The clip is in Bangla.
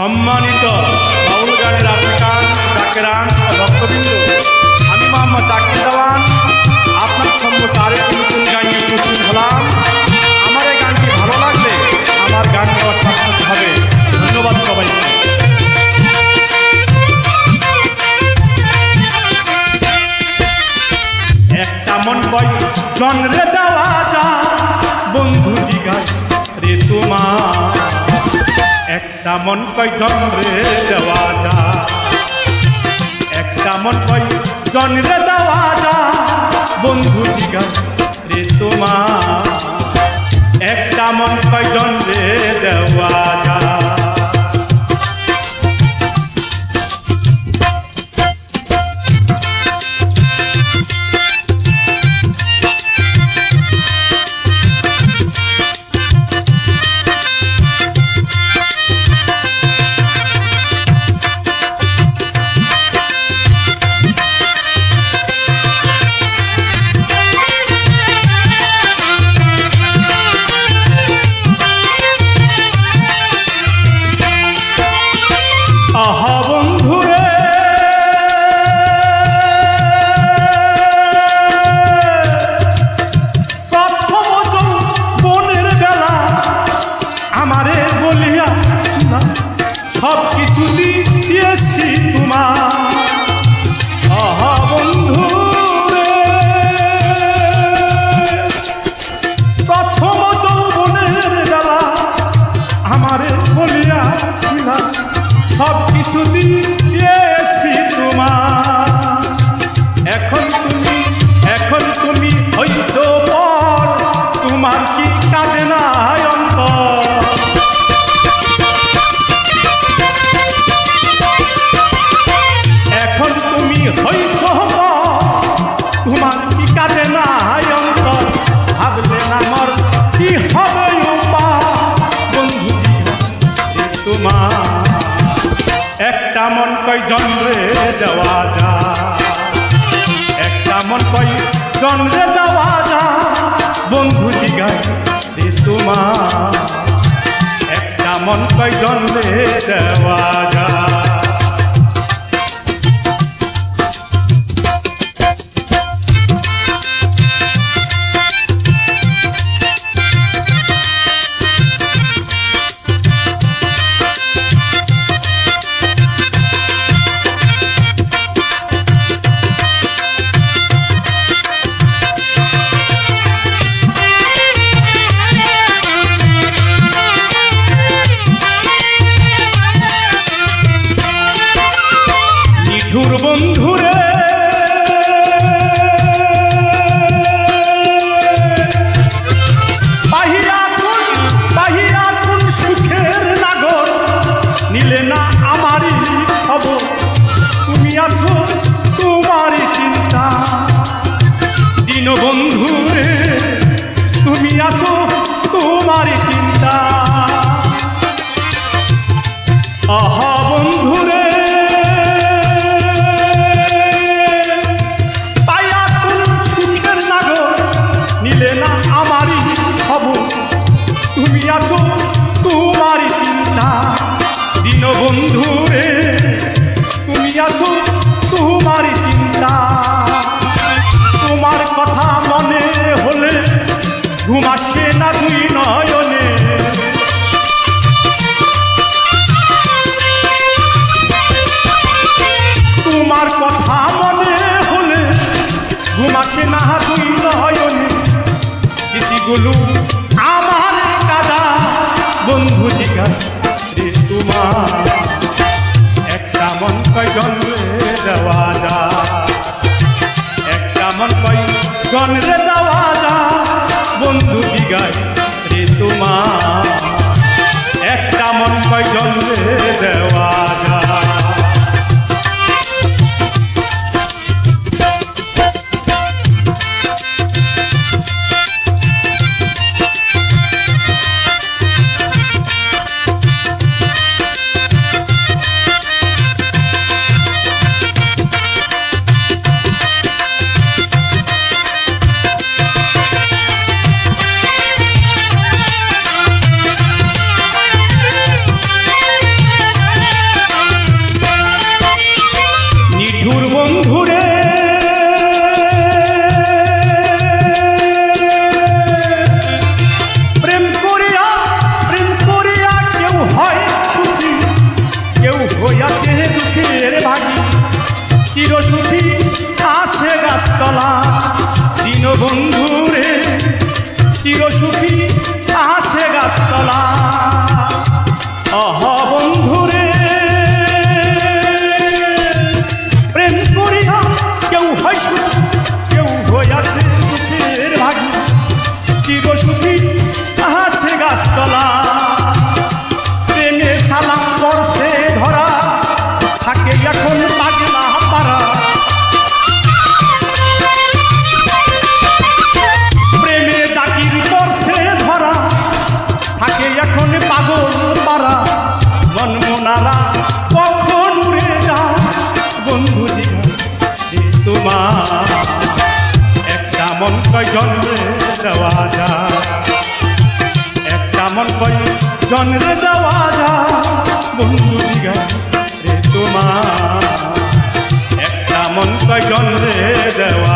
সম্মানিত বাউল গানের আশিকান, জাকেরান ও ভক্তবৃন্দ, আমি মোহাম্মদ জাকির দেওয়ান আপনার সম্মুখে আরেকটি নতুন গান নিয়ে উপস্থিত হলাম। আমার এই গানটি ভালো লাগলে আমার গান গাওয়া সার্থক হবে। ধন্যবাদ সবাইকে। একটা মন বই জন্রে দেওয়া যা বন্ধু জিগায় রে তোমার, একটা মন কয় জন্রে দেওয়া যা, একটা মন কয় জন্রে দেওয়া যা বন্ধু জিগায় রে তোমার, একটা মন কয় জন্রে দেওয়া যা। আহা বন্ধুরে প্রথম বনের বেলা আমারে বলিয়া সব কিছু দিয়েছি তোমার। আহা বন্ধুরে প্রথম বনের বেলা আমারে বলিয়া সব কিছু দিয়েছি তোমার। এখন তুমি হইছো পর, তোমার কি কাঁদে না অন্তর? এখন তুমি হইছো পর, তোমার কি কাঁদে না অন্তর? ভাবলে না আমার কি হবে বন্ধু তোমার, একটা মন কয় জন্রে দেওয়া যা, একটা মন কয় জন্রে দেওয়া যা বন্ধু জিগায় রে তোমার, একটা মন কয় জন্রে দেওয়া যা। বন্ধুরে বাহিরা কোন সুখের নাগর, নিলে না আমারই খবর, তুমি আছো তোমারই চিন্তা। দিন বন্ধুরে তুমি আছো তোমারই চিন্তা। আহা বন্ধুরে আমারই খবর, তুমি আছো তোমারই চিন্তা। দিন বন্ধুরে তুমি আছো তোমারই চিন্তা। তোমার কথা মনে হলে ঘুম আসে না দুই নয়নে, তোমার কথা মনে হলে ঘুম আসে না দুই নয়নে। স্মৃতিগুলো আমার কাদা বন্ধু জিগায় রে তোমার, একটা মন কয় জন্রে দেওয়া যা, একটা মন কয় জন্রে দেওয়া যা বন্ধু জিগায় রে তোমার, একটা মন কয় জন্রে দেওয়া যা। পাগল পারা মন মনারা কখন উড়ে যায় বন্ধু তোমার একটা মন কয়জন দেওয়া যায় একটা মন কয়জন দেওয়া যায় বন্ধু তোমার একটা মন কয়জন দেওয়া